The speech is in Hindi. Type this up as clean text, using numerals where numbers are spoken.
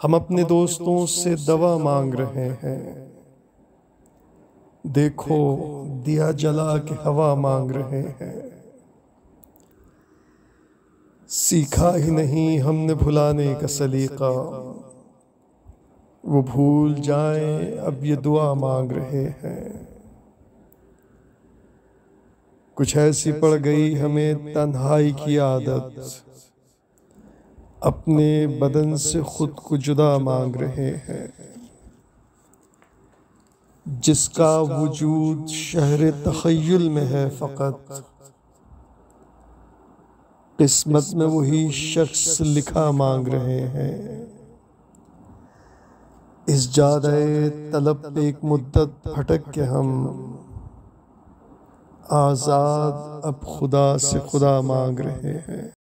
हम अपने दोस्तों से दवा मांग रहे हैं, देखो दिया जला के हवा मांग रहे हैं। सीखा ही नहीं हमने भुलाने का सलीका, वो भूल जाएं अब ये दुआ मांग रहे हैं। कुछ ऐसी पड़ गई हमें तन्हाई की आदत, अपने बदन से खुद को जुदा मांग रहे हैं। जिसका वजूद शहर तखय्युल में है फ़कत, किस्मत में वही शख्स लिखा मांग रहे हैं। इस जादे तलब पे एक मुद्दत भटक के हम आज़ाद अब खुदा से खुदा मांग रहे हैं।